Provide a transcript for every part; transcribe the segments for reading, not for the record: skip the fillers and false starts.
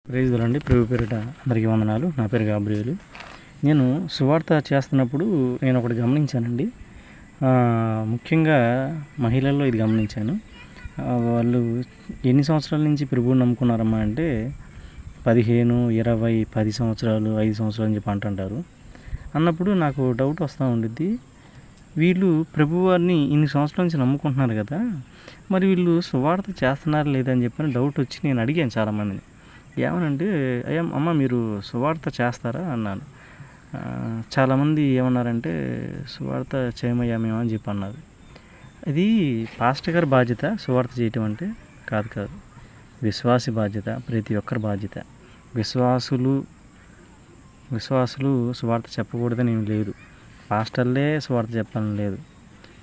Praise రండి. ప్రభు పేరిట అందరికీ వందనాలు. నా పేరు గాబ్రియలు. నేను సువార్త చేస్తున్నప్పుడు నేను ఒకటి గమనించానండి. ముఖ్యంగా మహిళల్లో ఇది గమనించాను. వాళ్ళు ఎన్ని సంవత్సరాల నుంచి ప్రభువుని నమ్ముకున్నారమ్మా అంటే 15, 20, 10 సంవత్సరాలు, 5 సంవత్సరాలు అని చెప్పి అంటుంటారు. అన్నప్పుడు నాకు డౌట్ వస్తూ ఉండిద్ది, వీళ్ళు ప్రభువారిని ఇన్ని సంవత్సరాల నుంచి నమ్ముకుంటున్నారు కదా, మరి వీళ్ళు సువార్త చేస్తున్నారు లేదని చెప్పని డౌట్ వచ్చి నేను అడిగాను చాలామందిని. ఏమనంటే, అమ్మ మీరు సువార్త చేస్తారా అన్నాను. చాలామంది ఏమన్నారంటే, సువార్త చేయమయ్యా మేము అని చెప్పి అన్నారు. ఇది పాస్టర్ గారి బాధ్యత సువార్త చేయటం అంటే కాదు. విశ్వాసి బాధ్యత, ప్రతి ఒక్కరి బాధ్యత. విశ్వాసులు సువార్త చెప్పకూడదని ఏం లేదు. పాస్టర్లే సువార్త చెప్పాలని లేదు.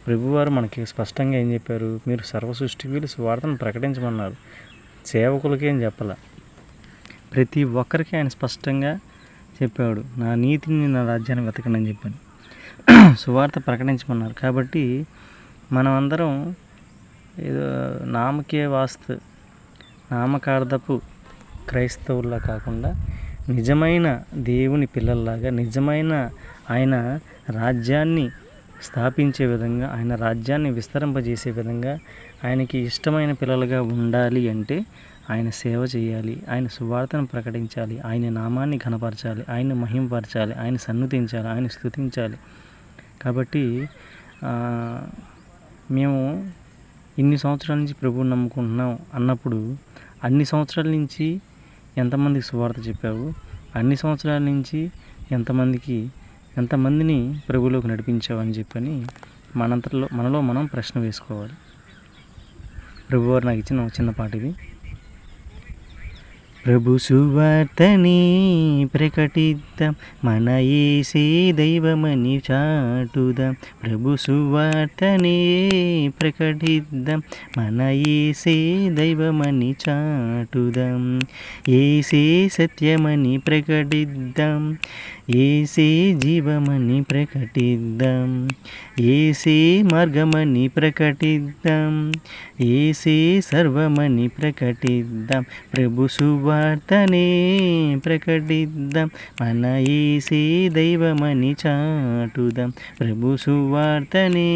ప్రభువారు మనకి స్పష్టంగా ఏం చెప్పారు? మీరు సర్వ సృష్టికి వీళ్ళు సువార్తను ప్రకటించమన్నారు. సేవకులకి ఏం చెప్పాల, ప్రతి ఒక్కరికి ఆయన స్పష్టంగా చెప్పాడు, నా నీతిని నా రాజ్యాన్ని వెతకండి అని చెప్పాను. సువార్త ప్రకటించమన్నారు. కాబట్టి మనమందరం ఏదో నామకార్థపు క్రైస్తవుల్లా కాకుండా నిజమైన దేవుని పిల్లల్లాగా, నిజమైన ఆయన రాజ్యాన్ని స్థాపించే విధంగా, ఆయన రాజ్యాన్ని విస్తరింపజేసే విధంగా ఆయనకి ఇష్టమైన పిల్లలుగా ఉండాలి అంటే ఆయన సేవ చేయాలి, ఆయన సువార్తను ప్రకటించాలి, ఆయన నామాన్ని ఘనపరచాలి, ఆయన మహింపరచాలి, ఆయన సన్నుతించాలి, ఆయన స్తుతించాలి. కాబట్టి మేము ఇన్ని సంవత్సరాల నుంచి ప్రభువుని నమ్ముకుంటున్నాం అన్నప్పుడు, అన్ని సంవత్సరాల నుంచి ఎంతమందికి సువార్త చెప్పావు, అన్ని సంవత్సరాల నుంచి ఎంతమందిని ప్రభువులోకి నడిపించావు అని చెప్పని మనలో మనం ప్రశ్న వేసుకోవాలి. ప్రభువారు నాకు ఇచ్చిన చిన్న పాట ఇది. ప్రభు సువార్తని ప్రకటిద్దాం, మన యేసే దైవమని చాటుదాం. ప్రభు సువార్తని ప్రకటిద్దాం, మన యేసే దైవమని చాటుదాం. యేసే సత్యమని ప్రకటిద్దాం, యేసే జీవమని ప్రకటిద్దాం. యేసే మార్గమని ప్రకటిద్దాం, యేసే సర్వమని ప్రకటిద్దాం. ప్రభు సువార్తనే ప్రకటిద్దాం, మన యేసే దైవమని చాటుదాం. ప్రభు సువార్తనే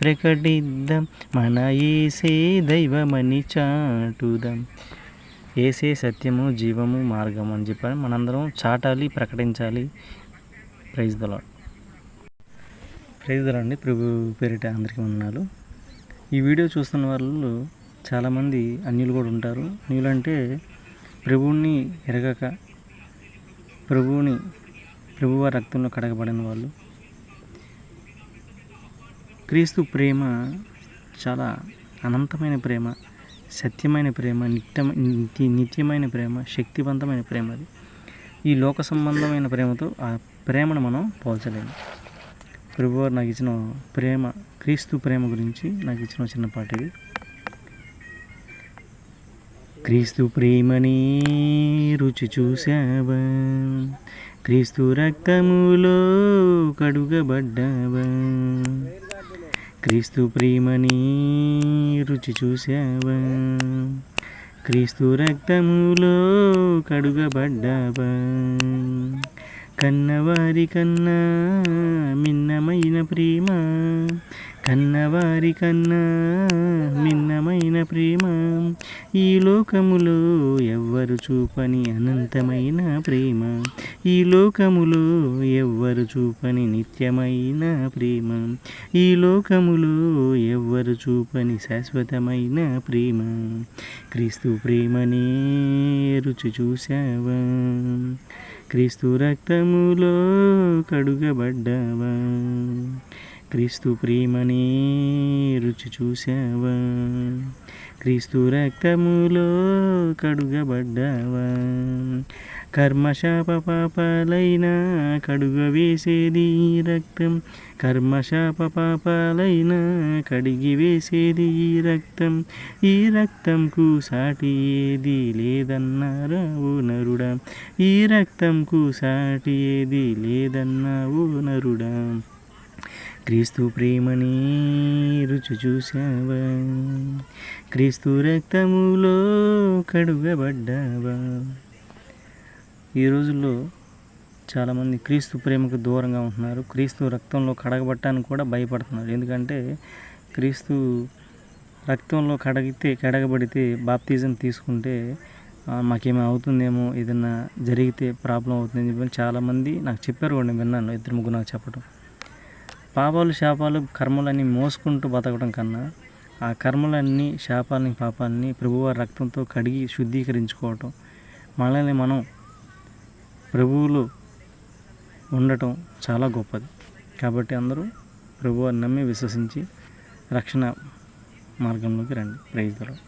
ప్రకటిద్దాం, మన యేసే దైవమని చాటుదాం. యేసే సత్యము, జీవము, మార్గము అని చెప్పని మనందరం చాటాలి, ప్రకటించాలి. Praise the lord. Praise the lord అండి. ప్రభు పేరిట అందరికీ వందనాలు. ఈ వీడియో చూస్తున్న వాళ్ళు చాలామంది అన్యులు కూడా ఉంటారు. అన్యులు అంటే ప్రభువుని ఎరగక, ప్రభువారి రక్తంలో కడగబడిన వాళ్ళు. క్రీస్తు ప్రేమ చాలా అనంతమైన ప్రేమ, సత్యమైన ప్రేమ, నిత్యమైన ప్రేమ, శక్తివంతమైన ప్రేమ. అది ఈ లోక సంబంధమైన ప్రేమతో ఆ ప్రేమను మనం పోల్చలేము. ప్రభువారు నాకు ఇచ్చిన ప్రేమ, క్రీస్తు ప్రేమ గురించి నాకు ఇచ్చిన చిన్న పాట ఇది. క్రీస్తు ప్రేమని రుచి చూసావా, క్రీస్తు రక్తములో కడుగబడ్డావా. క్రీస్తు ప్రేమని రుచి చూసావా, క్రీస్తు రక్తములో కడుగబడ్డావా. కన్నవారి కన్నా మిన్నమైన ప్రేమ, కన్నవారి కన్నా మిన్నమైన ప్రేమ, ఈ లోకములో ఎవ్వరు చూపని అనంతమైన ప్రేమ, ఈ లోకములో ఎవ్వరు చూపని నిత్యమైన ప్రేమ, ఈ లోకములో ఎవ్వరు చూపని శాశ్వతమైన ప్రేమ. క్రీస్తు ప్రేమనే రుచి చూసావా, క్రీస్తు రక్తములో కడుగబడ్డావా. క్రీస్తు ప్రేమనే రుచి చూసావా, క్రీస్తు రక్తములో కడుగబడ్డావా. కర్మశాప పాపాలైనా కడుగవేసేది ఈ రక్తం, కర్మశాప పాపాలైనా కడిగి వేసేది ఈ రక్తం. ఈ రక్తంకు సాటి ఏది లేదన్నారావు నరుడా, ఈ రక్తంకు సాటి ఏది లేదన్నావు నరుడా. క్రీస్తు ప్రేమని రుచి చూసావా, క్రీస్తు రక్తములో కడుగబడ్డావా. ఈ రోజుల్లో చాలామంది క్రీస్తు ప్రేమకు దూరంగా ఉంటున్నారు. క్రీస్తు రక్తంలో కడగబట్టడానికి కూడా భయపడుతున్నారు. ఎందుకంటే క్రీస్తు రక్తంలో కడగబడితే బాప్తిజం తీసుకుంటే మాకేమో అవుతుందేమో, ఏదైనా జరిగితే ప్రాబ్లం అవుతుందని చెప్పి చాలామంది నాకు చెప్పారు కూడా, నేను విన్నాను, 2-3 నాకు చెప్పడం. పాపాలు శాపాలు కర్మలన్నీ మోసుకుంటూ బతకడం కన్నా ఆ కర్మలన్నీ శాపాలని పాపాలని ప్రభువారి రక్తంతో కడిగి శుద్ధీకరించుకోవటం, మనల్ని మనం ప్రభువులో ఉండటం చాలా గొప్పది. కాబట్టి అందరూ ప్రభువారిని నమ్మి విశ్వసించి రక్షణ మార్గంలోకి రండి. Praise the lord.